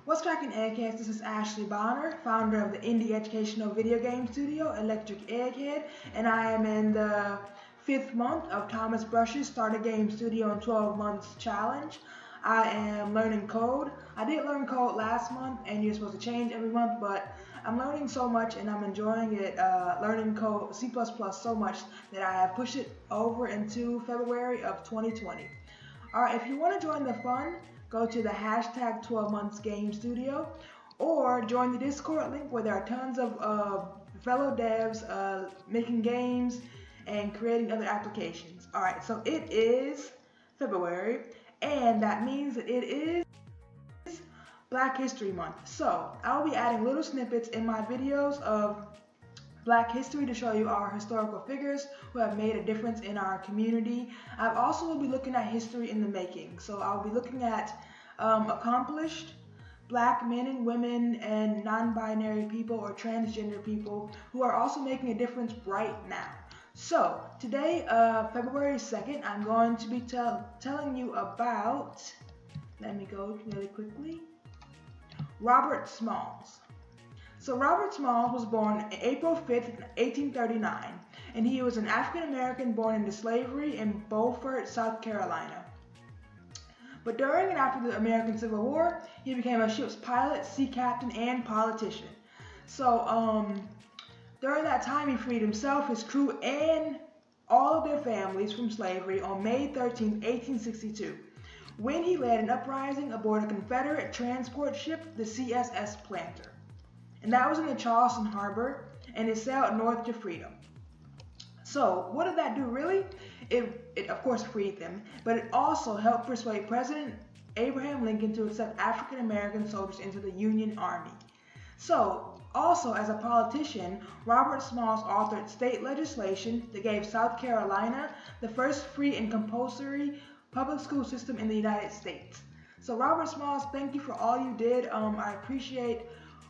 What's crackin' Eggheads? This is Ashleigh Bonner, founder of the indie educational video game studio Electric Egghead, and I am in the 5th month of Thomas Brush's Start a Game Studio in 12 Months challenge. I am learning code. I did learn code last month, and you're supposed to change every month, but I'm learning so much and I'm enjoying it, learning code C++ so much that I have pushed it over into February of 2020. Alright, if you want to join the fun, go to the hashtag 12 months game studio or join the Discord link where there are tons of fellow devs making games and creating other applications. Alright, so it is February and that means that it is Black History Month. So I'll be adding little snippets in my videos of Black history to show you our historical figures who have made a difference in our community. I also will be looking at history in the making. So I'll be looking at accomplished Black men and women and non-binary people or transgender people who are also making a difference right now. So today, February 2nd, I'm going to be telling you about, let me go really quickly, Robert Smalls. So Robert Smalls was born April 5th, 1839, and he was an African American born into slavery in Beaufort, South Carolina. But during and after the American Civil War, he became a ship's pilot, sea captain, and politician. So during that time, he freed himself, his crew, and all of their families from slavery on May 13, 1862, when he led an uprising aboard a Confederate transport ship, the CSS Planter. And that was in the Charleston Harbor, and it sailed north to freedom. So what did that do really? It of course freed them, but it also helped persuade President Abraham Lincoln to accept African American soldiers into the Union Army. So also as a politician, Robert Smalls authored state legislation that gave South Carolina the first free and compulsory public school system in the United States. So Robert Smalls, thank you for all you did. I appreciate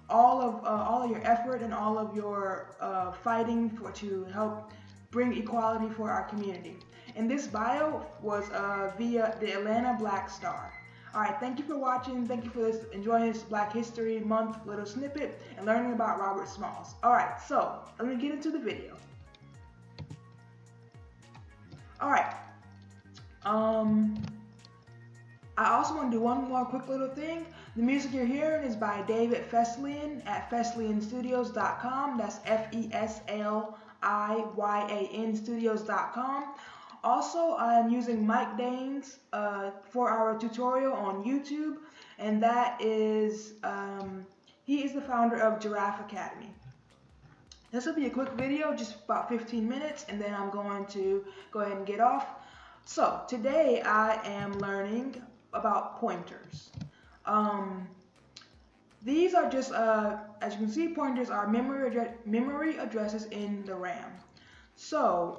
all of your effort and all of your fighting to help bring equality for our community. And this bio was via the Atlanta Black Star. Alright, thank you for watching. Thank you for enjoying this Black History Month little snippet and learning about Robert Smalls. Alright, so let me get into the video. Alright. I also want to do one more quick little thing. The music you're hearing is by David Fesliyan at fesliyanstudios.com. That's F-E-S-L-I-Y-A-N studios.com. Also, I'm using Mike Dane's 4-hour tutorial on YouTube, and that is, he is the founder of Giraffe Academy. This will be a quick video, just about 15 minutes, and then I'm going to go ahead and get off. So, today I am learning about pointers. These are just, as you can see, pointers are memory addresses in the RAM. So,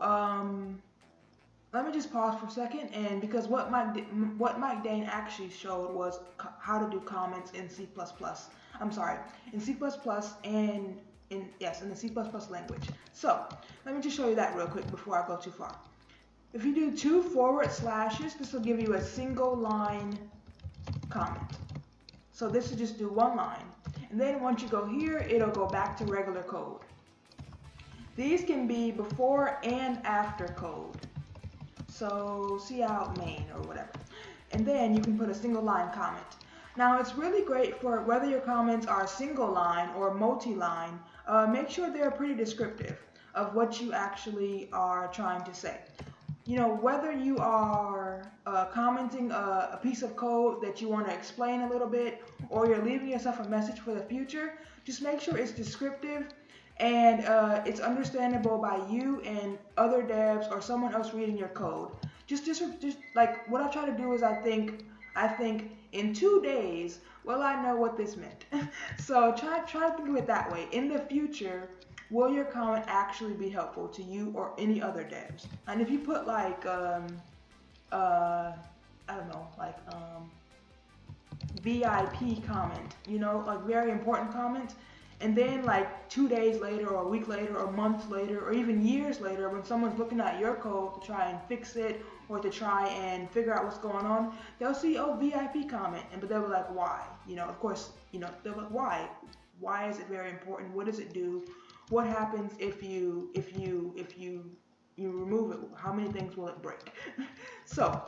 let me just pause for a second, and because what Mike Dane actually showed was how to do comments in C++. I'm sorry, in C++ and in the C++ language. So, let me just show you that real quick before I go too far. If you do 2 forward slashes, this will give you a single line comment. So this will just do one line. And then once you go here, it'll go back to regular code. These can be before and after code. So cout main or whatever. And then you can put a single line comment. Now it's really great for whether your comments are single line or multi-line. Make sure they're pretty descriptive of what you actually are trying to say. You know, whether you are commenting a piece of code that you want to explain a little bit, or you're leaving yourself a message for the future, just make sure it's descriptive and it's understandable by you and other devs or someone else reading your code. Just like what I try to do is I think in 2 days, will I know what this meant? So try to think of it that way. In the future, will your comment actually be helpful to you or any other devs? And if you put like, I don't know, like VIP comment, you know, like very important comment, And then like 2 days later or a week later or months later or even years later, when someone's looking at your code to try and fix it or to try and figure out what's going on, they'll see, oh, VIP comment, but they'll be like, why? Of course, they're like, why? Why is it very important? What does it do? What happens if you remove it? How many things will it break? So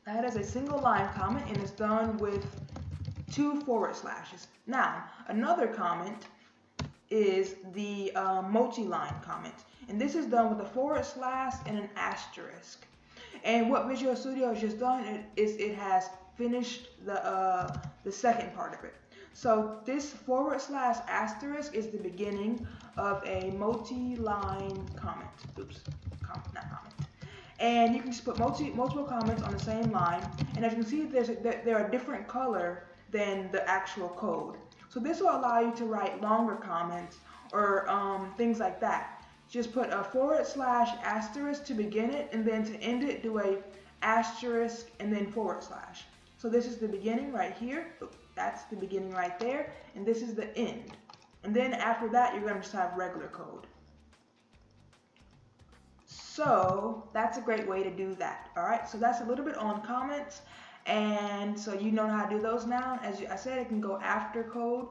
that is a single line comment, and it's done with 2 forward slashes. Now, another comment is the multi-line comment, and this is done with a forward slash and an asterisk. And what Visual Studio has just done is it has finished the second part of it. So this forward slash asterisk is the beginning of a multi-line comment. Oops, not comment. And you can just put multiple comments on the same line. And as you can see, they're a different color than the actual code. So this will allow you to write longer comments or things like that. Just put a forward slash asterisk to begin it, and then to end it, do a asterisk and then forward slash. So this is the beginning right here. That's the beginning right there. And this is the end. And then after that, you're going to just have regular code. So that's a great way to do that. All right, so that's a little bit on comments. And so you know how to do those now. As I said, it can go after code.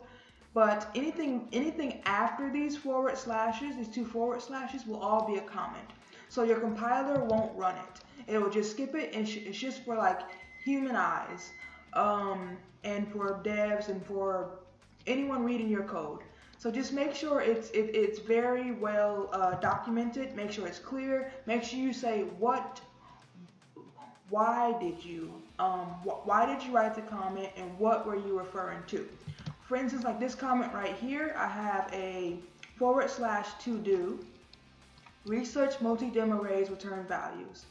But anything after these forward slashes, these 2 forward slashes, will all be a comment. So your compiler won't run it. It will just skip it, and it's just for like human eyes, and for devs and for anyone reading your code. So just make sure it's very well documented. Make sure it's clear. Make sure you say why did you write the comment, and what were you referring to? For instance, like this comment right here, I have a forward slash to do research multi-dim arrays return values.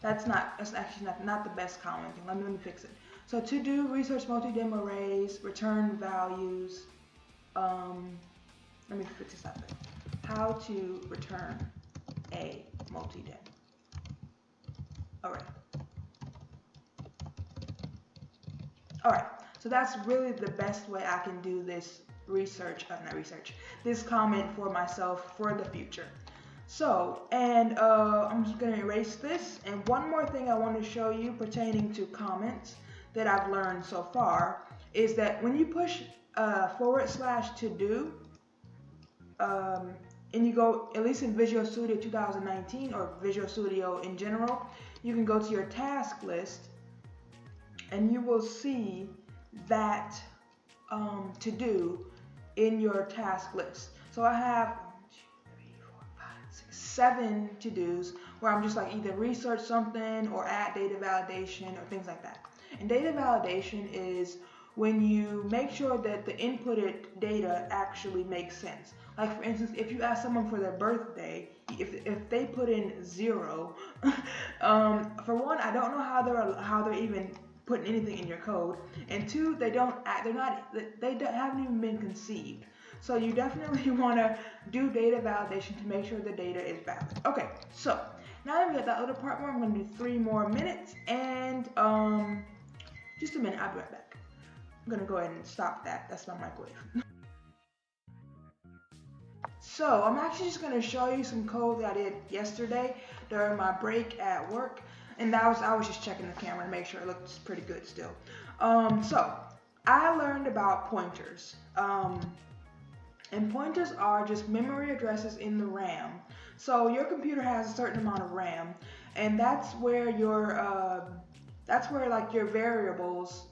That's actually not the best commenting. Let me fix it. So to do research multi-dim arrays return values. Let me fix this up. How to return a multi-dim array. All right. So that's really the best way I can do this this comment for myself for the future. So, and I'm just going to erase this. And one more thing I want to show you pertaining to comments that I've learned so far is that when you push forward slash to do, and you go, at least in Visual Studio 2019 or Visual Studio in general, you can go to your task list and you will see that to do in your task list. So I have 1, 2, 3, 4, 5, 6, 7 to-dos where I'm just like either research something or add data validation or things like that. And data validation is when you make sure that the inputted data actually makes sense. Like for instance, if you ask someone for their birthday, if they put in 0, for one, I don't know how they're even putting anything in your code, and 2, they haven't even been conceived. So you definitely want to do data validation to make sure the data is valid. Okay, so now that we got that little part more, I'm going to do 3 more minutes, and just a minute, I'll be right back. I'm going to go ahead and stop that. That's my microwave. So I'm actually just going to show you some code that I did yesterday during my break at work. And I was just checking the camera to make sure it looks pretty good still. So I learned about pointers. And pointers are just memory addresses in the RAM. So your computer has a certain amount of RAM, and that's where like your variables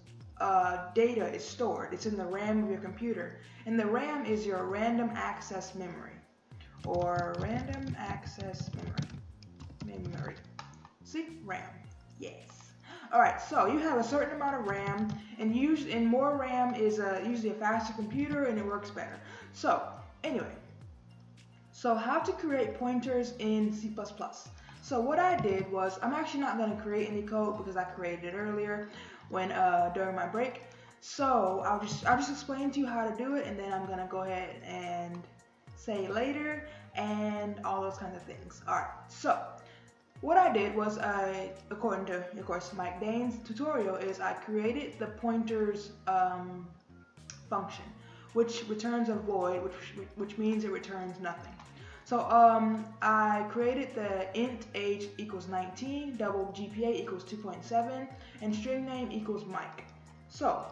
data is stored. It's in the RAM of your computer. And the RAM is your random access memory, or random access memory. See, RAM. Yes. All right. So you have a certain amount of RAM, and more RAM is usually a faster computer, and it works better. So anyway, so how to create pointers in C++. So what I did was, I'm actually not going to create any code because I created it earlier when during my break. So I'll just explain to you how to do it, and then I'm going to go ahead and say later and all those kinds of things. All right. So what I did was, according to, of course, Mike Dane's tutorial, is I created the pointers function, which returns a void, which means it returns nothing. So I created the int age equals 19, double GPA equals 2.7, and string name equals Mike. So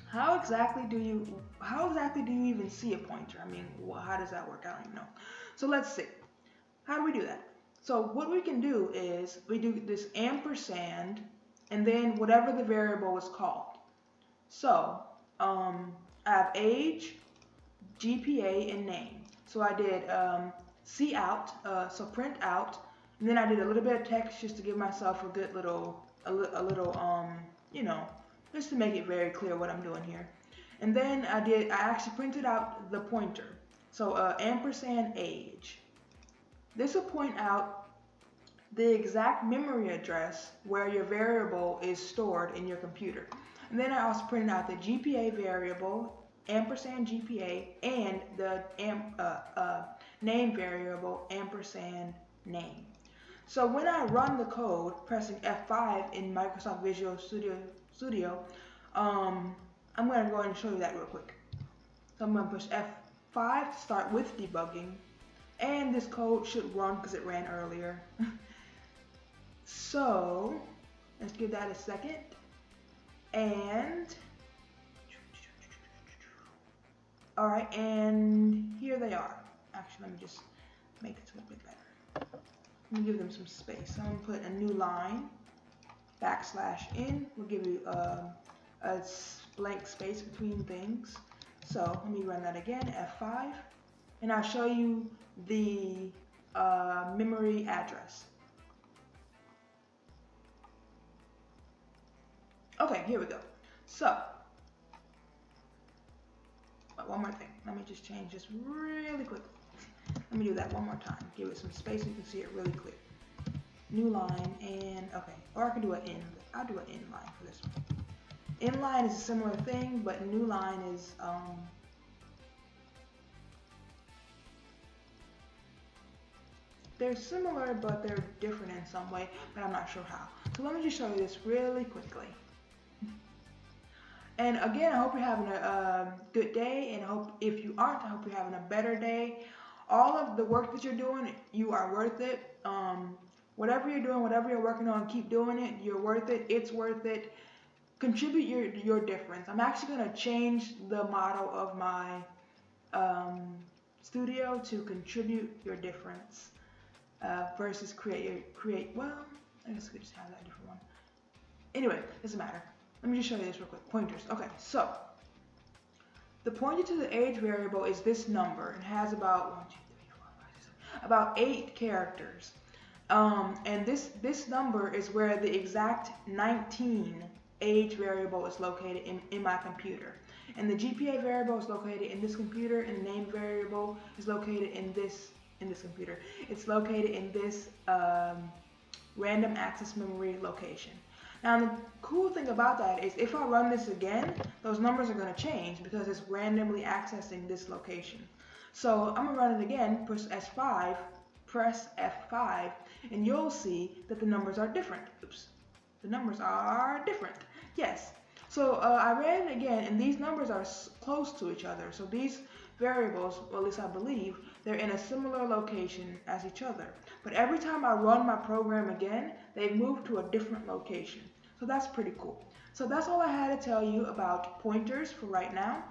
how exactly do you even see a pointer? I mean, how does that work? I don't even know. So let's see. How do we do that? So what we can do is we do this ampersand and then whatever the variable is called. So I have age, GPA, and name. So I did cout, so print out, and then I did a little bit of text just to give myself a good little, you know, just to make it very clear what I'm doing here. And then I actually printed out the pointer. So ampersand age. This will point out the exact memory address where your variable is stored in your computer. And then I also printed out the GPA variable, ampersand GPA, and the name variable, ampersand name. So when I run the code, pressing F5 in Microsoft Visual Studio, I'm going to go ahead and show you that real quick. So I'm going to push F5 to start with debugging, and this code should run because it ran earlier. So let's give that a second. And all right, and here they are. Actually, let me just make this a little bit better. Let me give them some space. I'm gonna put a new line, \n. We'll give you a blank space between things. So let me run that again, F5, and I'll show you the memory address. Okay, here we go. So, one more thing. Let me just change this really quickly. Let me do that one more time. Give it some space so you can see it really clear. New line, and okay. Or I can do an in. I'll do an inline for this one. Inline is a similar thing, but new line is they're similar, but they're different in some way, but I'm not sure how. So let me just show you this really quickly. And again, I hope you're having a good day, and if you aren't, I hope you're having a better day. All of the work that you're doing, you are worth it. Whatever you're doing, whatever you're working on, keep doing it. You're worth it. It's worth it. Contribute your difference. I'm actually going to change the motto of my studio to contribute your difference versus create. Well, I guess we could just have that different one. Anyway, doesn't matter. Let me just show you this real quick. Pointers. Okay, so the pointer to the age variable is this number. It has about 8 characters. And this number is where the exact 19 age variable is located in my computer. And the GPA variable is located in this computer, and the name variable is located in this computer. It's located in this random access memory location. Now the cool thing about that is if I run this again, those numbers are going to change because it's randomly accessing this location. So I'm going to run it again, press F5, and you'll see that the numbers are different. Oops. The numbers are different. Yes. So I ran it again, and these numbers are close to each other. So these variables, or at least I believe, they're in a similar location as each other. But every time I run my program again, they've moved to a different location. So that's pretty cool. So that's all I had to tell you about pointers for right now.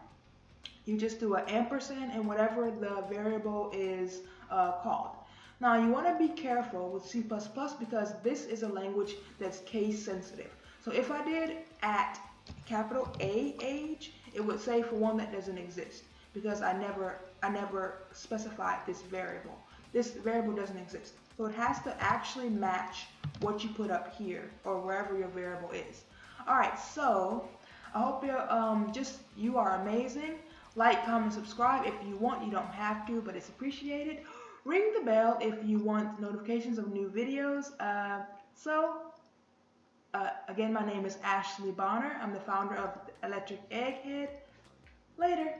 You just do an ampersand and whatever the variable is called. Now you want to be careful with C++ because this is a language that's case sensitive. So if I did at capital A age, it would say for one that doesn't exist because I never specified this variable. This variable doesn't exist. So it has to actually match what you put up here or wherever your variable is. Alright, so I hope you are amazing. Like, comment, subscribe if you want. You don't have to, but it's appreciated. Ring the bell if you want notifications of new videos. Again, my name is Ashleigh Bonner. I'm the founder of Egghead. Later.